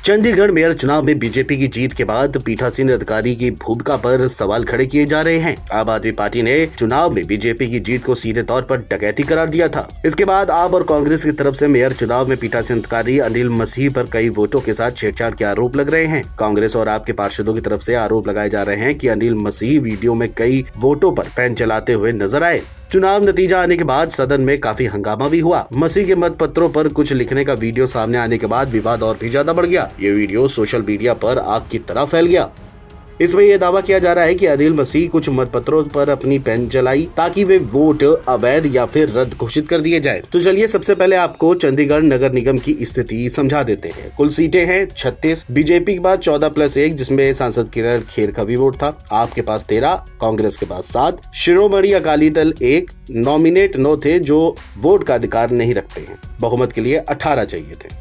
Chandigarh mayor चुनाव में BJP की जीत के बाद पीठासीन अधिकारी की भूमिका पर सवाल खड़े किए जा रहे हैं। आम आदमी पार्टी ने चुनाव में बीजेपी की जीत को सीधे तौर पर डकैती करार दिया था। इसके बाद आप और कांग्रेस की तरफ से मेयर चुनाव में पीठासीन अधिकारी अनिल मसीह पर कई वोटों के साथ छेड़छाड़ के आरोप लग रहे हैं। कांग्रेस और आपके पार्षदों की तरफ से आरोप लगाए जा रहे हैं कि अनिल मसीह वीडियो में कई वोटों पर पेन चलाते हुए नजर आए। चुनाव नतीजा आने के बाद सदन में काफी हंगामा भी हुआ। मसीह के मत पत्रों पर कुछ लिखने का वीडियो सामने आने के बाद विवाद और भी ज्यादा बढ़ गया। ये वीडियो सोशल मीडिया पर आग की तरह फैल गया। इसमें यह दावा किया जा रहा है कि अनिल मसीह कुछ मतपत्रों पर अपनी पेन चलाई ताकि वे वोट अवैध या फिर रद्द घोषित कर दिए जाएं। तो चलिए सबसे पहले आपको चंडीगढ़ नगर निगम की स्थिति समझा देते हैं। कुल सीटें हैं 36, बीजेपी के पास 14+1 जिसमें सांसद किरण खेर का भी वोट था। आपके पास 13, कांग्रेस के पास 7, शिरोमणि अकाली दल 1, नॉमिनेट 9 थे जो वोट का अधिकार नहीं रखते हैं। बहुमत के लिए 18 चाहिए थे।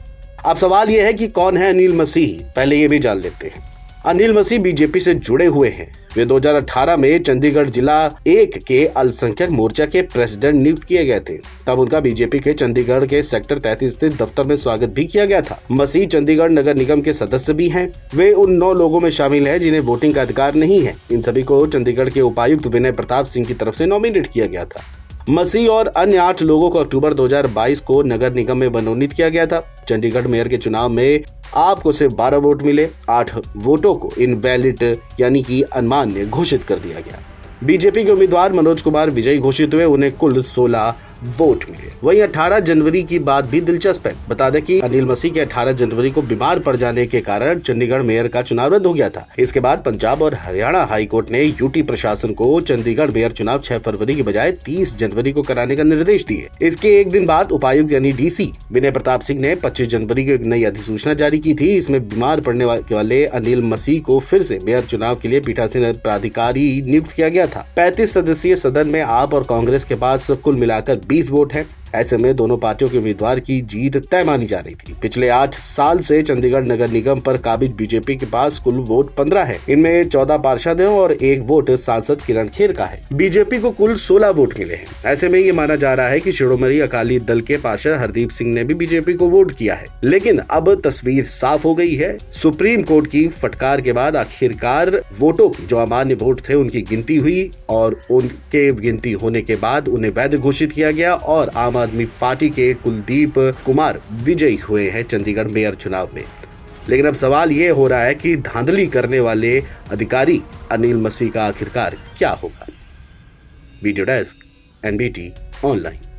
अब सवाल यह है कि कौन है अनिल मसीह, पहले ये भी जान लेते हैं। अनिल मसीह बीजेपी से जुड़े हुए हैं। वे 2018 में चंडीगढ़ जिला 1 के अल्पसंख्यक मोर्चा के प्रेसिडेंट नियुक्त किए गए थे। तब उनका बीजेपी के चंडीगढ़ के सेक्टर 33 स्थित दफ्तर में स्वागत भी किया गया था। मसीह चंडीगढ़ नगर निगम के सदस्य भी हैं। वे उन 9 लोगों में शामिल हैं जिन्हें वोटिंग का अधिकार नहीं है। इन सभी को चंडीगढ़ के उपायुक्त विनय प्रताप सिंह की तरफ से नॉमिनेट किया गया था। मसीह और अन्य 8 लोगों को अक्टूबर 2022 को नगर निगम में मनोनीत किया गया था। चंडीगढ़ मेयर के चुनाव में आपको सिर्फ 12 वोट मिले। 8 वोटों को इनवैलिड यानी कि अमान्य घोषित कर दिया गया। बीजेपी के उम्मीदवार मनोज कुमार विजयी घोषित हुए। उन्हें कुल 16 वोट मिले। वहीं 18 जनवरी की बात भी दिलचस्प है। बता दें कि अनिल मसीह के 18 जनवरी को बीमार पड़ जाने के कारण चंडीगढ़ मेयर का चुनाव रद्द हो गया था। इसके बाद पंजाब और हरियाणा हाईकोर्ट ने यूटी प्रशासन को चंडीगढ़ मेयर चुनाव 6 फरवरी की बजाय 30 जनवरी को कराने का निर्देश दिए। इसके एक दिन बाद उपायुक्त यानी डीसी विनय प्रताप सिंह ने 25 जनवरी को एक नई अधिसूचना जारी की थी। इसमें बीमार पड़ने वाले अनिल मसीह को फिर से मेयर चुनाव के लिए पीठासीन प्राधिकारी नियुक्त किया गया था। 35 सदस्यीय सदन में आप और कांग्रेस के पास कुल मिलाकर 20 वोट है। ऐसे में दोनों पार्टियों के उम्मीदवार की जीत तय मानी जा रही थी। पिछले 8 साल से चंडीगढ़ नगर निगम पर काबिज बीजेपी के पास कुल वोट 15 है। इनमें 14 पार्षद हैं और 1 वोट सांसद किरण खेर का है। बीजेपी को कुल 16 वोट मिले हैं। ऐसे में ये माना जा रहा है कि शिरोमणि अकाली दल के पार्षद हरदीप सिंह ने भी बीजेपी को वोट किया है। लेकिन अब तस्वीर साफ हो गई है। सुप्रीम कोर्ट की फटकार के बाद आखिरकार वोटों की जो अमान्य वोट थे उनकी गिनती हुई और उनके गिनती होने के बाद उन्हें वैध घोषित किया गया और आम आदमी पार्टी के कुलदीप कुमार विजयी हुए हैं चंडीगढ़ मेयर चुनाव में। लेकिन अब सवाल ये हो रहा है कि धांधली करने वाले अधिकारी अनिल मसीह का आखिरकार क्या होगा। Video desk NBT online.